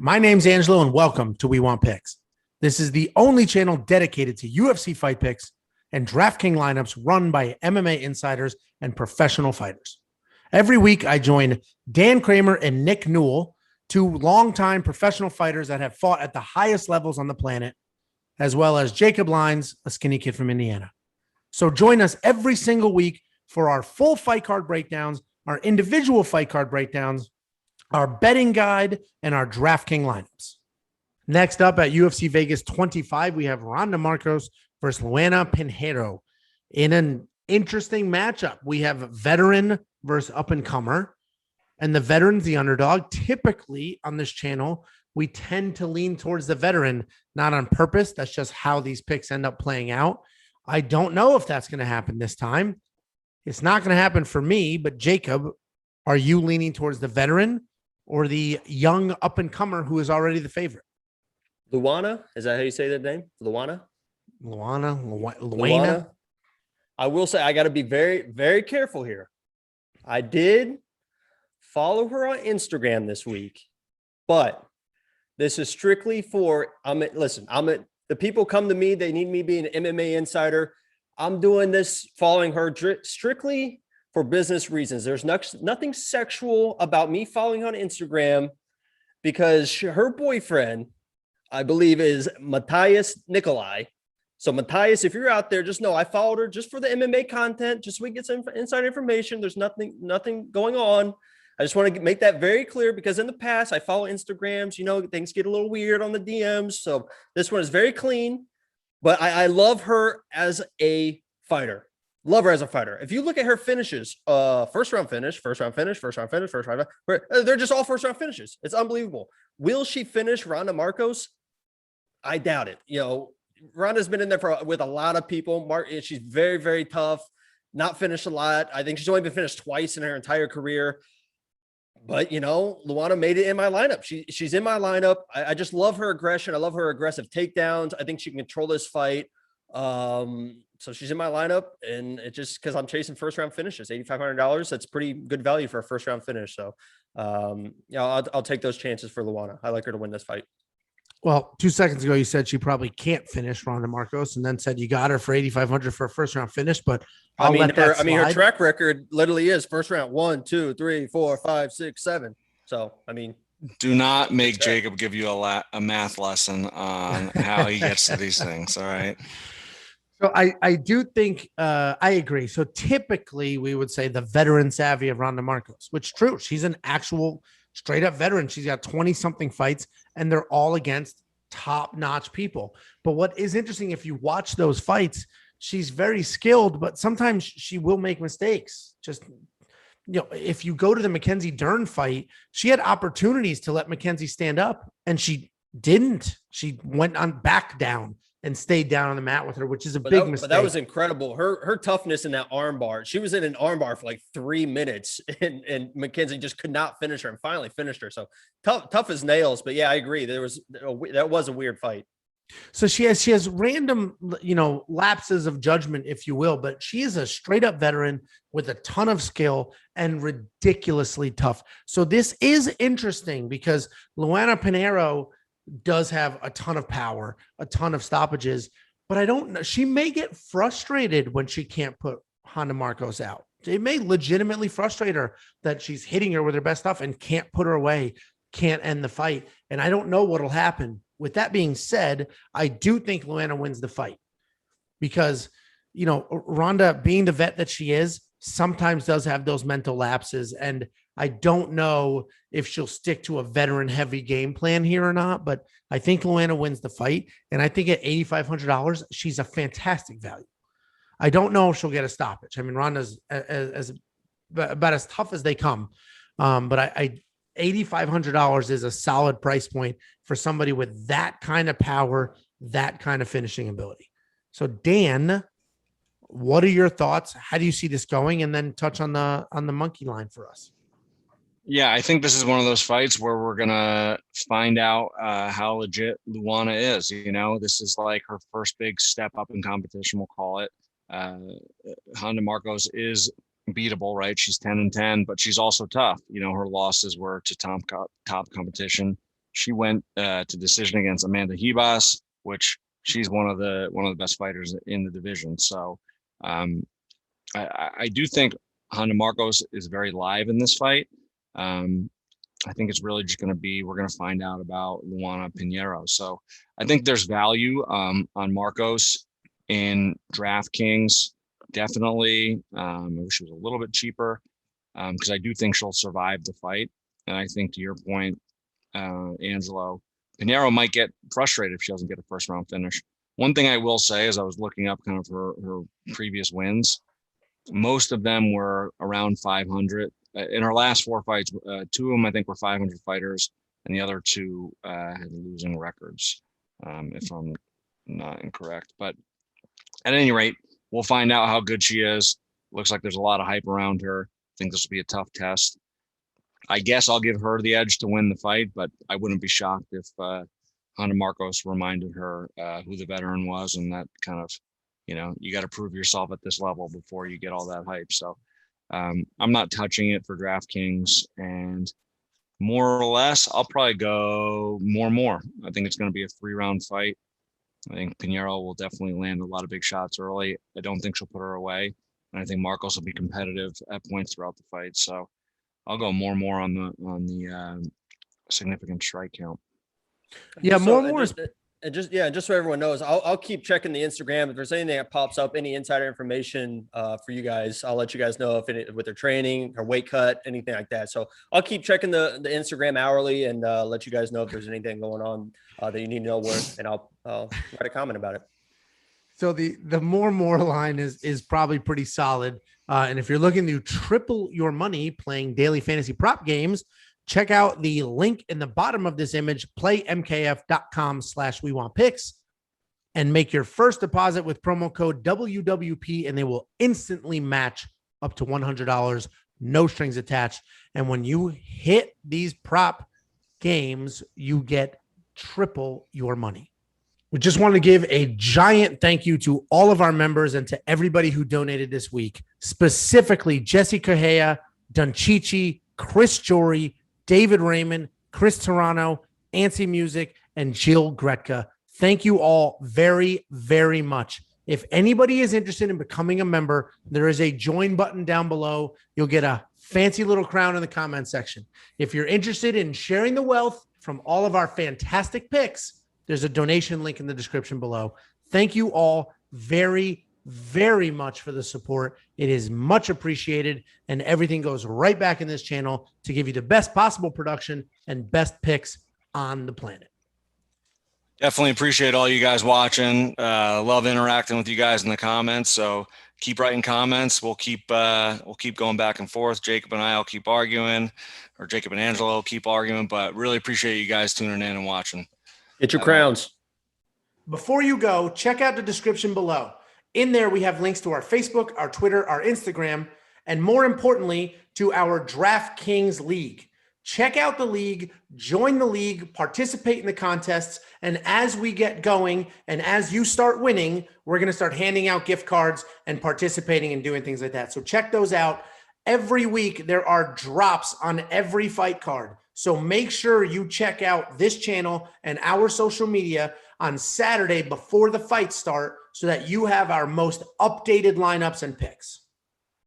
My name's Angelo, and welcome to We Want Picks. This is the only channel dedicated to UFC fight picks and DraftKings lineups run by MMA insiders and professional fighters. Every week, I join Dan Kramer and Nick Newell, two longtime professional fighters that have fought at the highest levels on the planet, as well as Jacob Lyons, a skinny kid from Indiana. So join us every single week for our full fight card breakdowns, our individual fight card breakdowns, our betting guide, and our DraftKings lineups. Next up at UFC Vegas 25, we have Randa Markos versus Luana Pinheiro. In an interesting matchup, we have veteran versus up-and-comer, and the veteran's the underdog. Typically on this channel, we tend to lean towards the veteran, not on purpose. That's just how these picks end up playing out. I don't know if that's going to happen this time. It's not going to happen for me, but Jacob, are you leaning towards the veteran or the young up-and-comer who is already the favorite? Luana, is that how you say that name? Luana? Luana. I will say I got to be very, very careful here. I did follow her on Instagram this week, but this is strictly for, the people come to me, they need me being an MMA insider. I'm doing this following her strictly for business reasons. There's nothing sexual about me following on Instagram because her boyfriend, I believe, is Matthias Nikolai. So Matthias, if you're out there, just know I followed her just for the MMA content, just so we get some inside information. There's nothing going on. I just want to make that very clear because in the past I follow Instagrams, things get a little weird on the DMs. So this one is very clean, but I love her as a fighter. Love her as a fighter. If you look at her finishes, first round finish, they're just all first round finishes. It's unbelievable. Will she finish Randa Markos? I doubt it. Ronda's been in there with a lot of people. She's very, very tough, not finished a lot. I think she's only been finished twice in her entire career. But, Luana made it in my lineup. She's in my lineup. I just love her aggression. I love her aggressive takedowns. I think she can control this fight. So she's in my lineup, and it just because I'm chasing first round finishes, $8,500. That's pretty good value for a first round finish. So, I'll take those chances for Luana. I like her to win this fight. Well, 2 seconds ago, you said she probably can't finish Randa Markos, and then said you got her for $8,500 for a first round finish. But her track record literally is first round 1, 2, 3, 4, 5, 6, 7. So, do not make Jacob give you a math lesson on how he gets to these things. All right. So I do think I agree. So typically we would say the veteran savvy of Randa Markos, which is true. She's an actual straight up veteran. She's got 20 something fights and they're all against top notch people. But what is interesting, if you watch those fights, she's very skilled, but sometimes she will make mistakes. Just, if you go to the Mackenzie Dern fight, she had opportunities to let Mackenzie stand up and she didn't. She went on back down and stayed down on the mat with her, which is a big mistake. But that was incredible. Her toughness in that arm bar. She was in an arm bar for like 3 minutes, and Mackenzie just could not finish her, and finally finished her. So tough as nails. But yeah, I agree. That was a weird fight. So she has random, lapses of judgment, if you will, but she is a straight up veteran with a ton of skill and ridiculously tough. So this is interesting because Luana Pinheiro does have a ton of power, a ton of stoppages, but I don't know. She may get frustrated when she can't put Randa Markos out. It may legitimately frustrate her that she's hitting her with her best stuff and can't put her away, can't end the fight. And I don't know what'll happen. With that being said, I do think Luana wins the fight because, Randa, being the vet that she is, sometimes does have those mental lapses. And I don't know if she'll stick to a veteran heavy game plan here or not, but I think Luana wins the fight. And I think at $8,500, she's a fantastic value. I don't know if she'll get a stoppage. Ronda's about as tough as they come. But $8,500 is a solid price point for somebody with that kind of power, that kind of finishing ability. So Dan, what are your thoughts? How do you see this going? And then touch on the monkey line for us. Yeah, I think this is one of those fights where we're going to find out how legit Luana is. This is like her first big step up in competition, we'll call it. Randa Markos is beatable, right? She's 10-10, but she's also tough. Her losses were to top competition. She went to decision against Amanda Ribas, which she's one of the best fighters in the division. So I do think Randa Markos is very live in this fight. I think it's really just going to be, we're going to find out about Luana Pinheiro. So I think there's value on Markos in DraftKings. Definitely. I wish it was a little bit cheaper because I do think she'll survive the fight. And I think to your point, Angelo, Pinheiro might get frustrated if she doesn't get a first round finish. One thing I will say is I was looking up kind of her previous wins. Most of them were around 500. In her last 4 fights, 2 of them I think were 500 fighters, and the other 2 had losing records, if I'm not incorrect. But at any rate, we'll find out how good she is. Looks like there's a lot of hype around her. I think this will be a tough test. I guess I'll give her the edge to win the fight, but I wouldn't be shocked if Randa Markos reminded her who the veteran was, and that kind of, you got to prove yourself at this level before you get all that hype. So I'm not touching it for DraftKings, and more or less, I'll probably go more. I think it's going to be a 3-round fight. I think Pinheiro will definitely land a lot of big shots early. I don't think she'll put her away, and I think Markos will be competitive at points throughout the fight. So I'll go more on the significant strike count. Yeah, So, more. Just so everyone knows, I'll keep checking the Instagram. If there's anything that pops up, any insider information for you guys, I'll let you guys know if with their training, her weight cut, anything like that. So I'll keep checking the Instagram hourly and let you guys know if there's anything going on that you need to know and I'll write a comment about it. So the more line is probably pretty solid. And if you're looking to triple your money playing daily fantasy prop games, check out the link in the bottom of this image, playmkf.com/wewantpicks, and make your first deposit with promo code WWP, and they will instantly match up to $100, no strings attached. And when you hit these prop games, you get triple your money. We just want to give a giant thank you to all of our members and to everybody who donated this week, specifically Jesse Correa, Dunchichi, Chris Jory, David Raymond, Chris Toronto, Ansi Music, and Jill Gretka. Thank you all very, very much. If anybody is interested in becoming a member, there is a join button down below. You'll get a fancy little crown in the comment section. If you're interested in sharing the wealth from all of our fantastic picks, there's a donation link in the description below. Thank you all very, very much for the support. It is much appreciated, and everything goes right back in this channel to give you the best possible production and best picks on the planet. Definitely appreciate all you guys watching. Love interacting with you guys in the comments. So keep writing comments. We'll keep going back and forth. Jacob and I will keep arguing, or Jacob and Angelo will keep arguing, but really appreciate you guys tuning in and watching. Get your crowns. Before you go, check out the description below. In there, we have links to our Facebook, our Twitter, our Instagram, and more importantly, to our DraftKings League. Check out the league, join the league, participate in the contests, and as we get going and as you start winning, we're going to start handing out gift cards and participating and doing things like that. So check those out. Every week, there are drops on every fight card. So make sure you check out this channel and our social media on Saturday before the fights start so that you have our most updated lineups and picks.